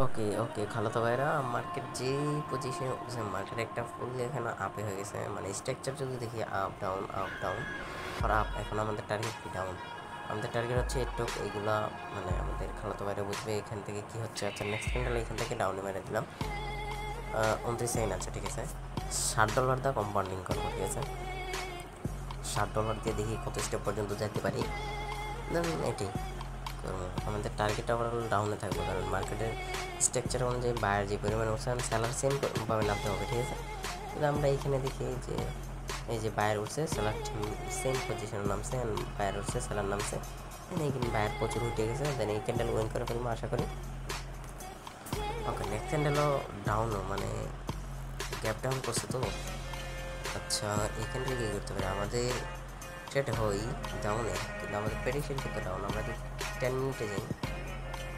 ওকে ওকে খালাতো ভাইরা, মার্কেট যে পজিশনে উঠছে, মার্কেট একটা ফুল এখানে আপে হয়ে গেছে, মানে স্ট্রাকচার যদি দেখি আপ ডাউন আর আপ। এখন আমাদের টার্গেট কি? ডাউন। আমাদের টার্গেট হচ্ছে একটু এইগুলা, মানে আমাদের খালাতো ভাইরা বুঝবে এখান থেকে কি হচ্ছে। আচ্ছা, নেক্সট ক্যান্ডেল এখান থেকে ডাউনে মেরে দিলাম। 29 সেকেন্ড আছে, ঠিক আছে। $60 দা কম্পাউন্ডিং করবো, ঠিক আছে। $60 দিয়ে দেখি কত স্টেপ পর্যন্ত যেতে পারি, দেন এটি করবো। আমাদের টার্গেট ওভারঅল ডাউনে থাকবে, কারণ মার্কেটের স্ট্রাকচার অনুযায়ী বায়ার যে পরিমাণে উঠছে সেলার সেম ভাবে নামতে হবে, ঠিক আছে। কিন্তু আমরা এইখানে দেখি যে এই যে বায়ার উঠছে, সেলার সেম পজিশনে নামছে, বায়ার উঠছে, সেলার নামছে, দেন এইখানে বায়ার প্রচুর উঠে গেছে, দেন এই ক্যান্ডেল উইন করে ফেলবো আশা করি। ওকে, নেক্সট ক্যান্ডেলও ডাউনও, মানে গ্যাপ ডাউন করছে তো। আচ্ছা, এইখান থেকে কী করতে পারি? আমাদের ট্রেড হই ডাউনে, কিন্তু আমাদের প্রেডিকশন কিন্তু ডাউন। আমরা যদি 10 মিনিটে যাই,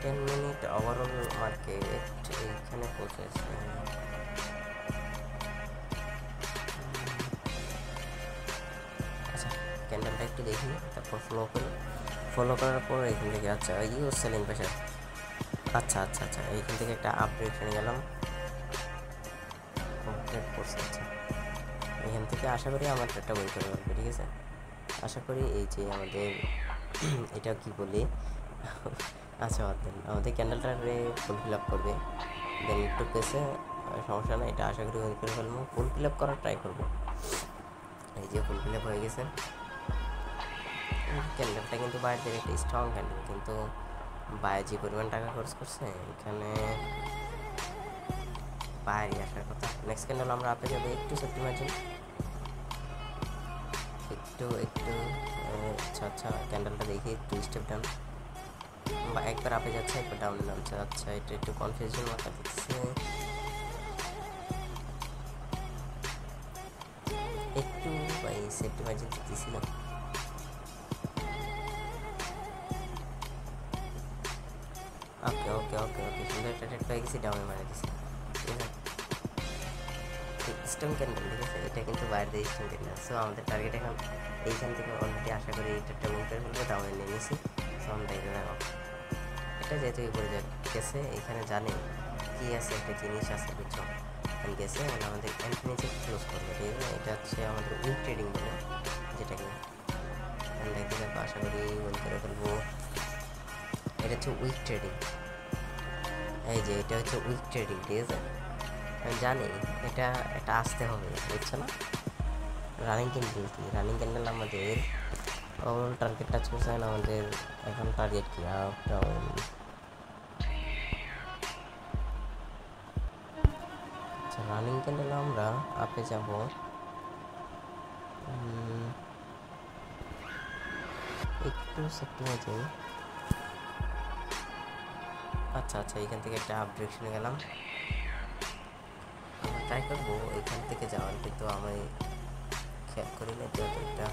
10 মিনিট ওভারঅল মার্কেট এইখানে পৌঁছেছে। আচ্ছা, ক্যান্ডেলটা একটু দেখি, তারপর ফলো করি। ফলো করার পর এখান থেকে আচ্ছা ইউজ সেলিং প্রেশার। আচ্ছা আচ্ছা আচ্ছা, এইখান থেকে একটা আপডেট এখানে গেলাম, কমপ্লিট করছে। আচ্ছা, এখান থেকে আশা করি আমার ট্রেডটা উইন করে পারবে, ঠিক আছে। আশা করি এই যে আমাদের এটা কি বলি আচ্ছা বাদ দেন, আমাদের ক্যান্ডেলটারে ফুল ফিল আপ করবে, দেন একটু পেসে, সমস্যা নেই, এটা আশা করি উইন করে ফেলবো। ফুল ফিল আপ করার ট্রাই করবো। এই যে ফুল ফিল আপ হয়ে গেছে। ক্যান্ডেলটা কিন্তু বাইরের একটা স্ট্রং ক্যান্ডেল, কিন্তু বাইরে যে পরিমাণ টাকা খরচ করছে এখানে বাইরে আসার কথা। নেক্সট ক্যান্ডেল আমরা আপে যাবে, একটু সেফটি মার্জিন, একটু একটু আচ্ছা আচ্ছা, ক্যান্ডেলটা দেখি একটু স্টেপ ডাউন, বা একবার আপে যাচ্ছে একবার ডাউনে নামছে। আচ্ছা, এটা একটু কনফিউশন মাথা দিচ্ছে, একটু ভাই সেফটি মার্জিন দিতেছিলাম। ওকে ওকে ওকে ওকে, সুন্দর একটা ট্রেড পেয়ে গেছি, ডাউনে মারা দিছি, ঠিক আছে। স্টোন ক্যান্ডেল, ঠিক আছে, এটা কিন্তু বাইরে দিয়ে স্টোন ক্যান্ডেল। সো আমাদের টার্গেট এখন এইখান থেকে অলরেডি আশা করি এই ট্রেডটা উইন করে ফেলবো, ডাউনে নিয়ে নিয়েছি। সো আমরা এখানে দেখো, এটা যেহেতু উপরে গেছে, এখানে জানি কি আছে, একটা জিনিস আছে, বুঝছো, এখানে গেছে, মানে আমাদের নিচে ক্লোজ করবে, ঠিক আছে। এটা হচ্ছে আমাদের উইক ট্রেডিং বলে, যেটাকে দেখতে দেখো, আশা করি উইন করে ফেলবো। এটা হচ্ছে উইক ট্রেডিং, এই যে এটা হচ্ছে উইক ট্রেডিং, ঠিক আছে। আমি জানি এটা এটা আসতে হবে, বুঝছো না। রানিং ক্যান্ডেল কি, রানিং ক্যান্ডেল আমাদের ওভারঅল টার্গেটটা চলছে না আমাদের। এখন টার্গেট কি? Up down. আচ্ছা, রানিং ক্যান্ডেল আমরা আপে যাব। একটু সেফটি আছে। আচ্ছা আচ্ছা, এখান থেকে একটা আপ ডিরেকশনে গেলাম, আমরা ট্রাই করবো এখান থেকে যাওয়ার, কিন্তু আমি খেয়াল করি না তো এটা।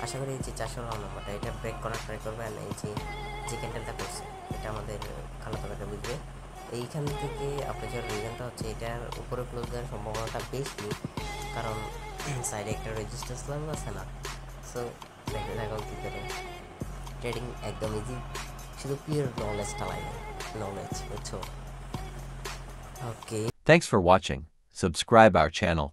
আশা করি এই যে 400 নম্বরটা, এটা ব্রেক করার ট্রাই করবে, আর এই যে যে ক্যান্ডেলটা করছে এটা আমাদের খালাতো ভাইটা বুঝবে। এইখান থেকে আপনি যাওয়ার রিজনটা হচ্ছে এটার উপরে ক্লোজ দেওয়ার সম্ভাবনাটা বেশি, কারণ সাইডে একটা রেজিস্ট্যান্স লেভেল আছে না। সো দেখে দেখো কী করে ট্রেডিং একদম ইজি, শুধু পিওর নলেজটা লাগে, নলেজ, বুঝছো। ওকে। Thanks for watching. Subscribe our channel.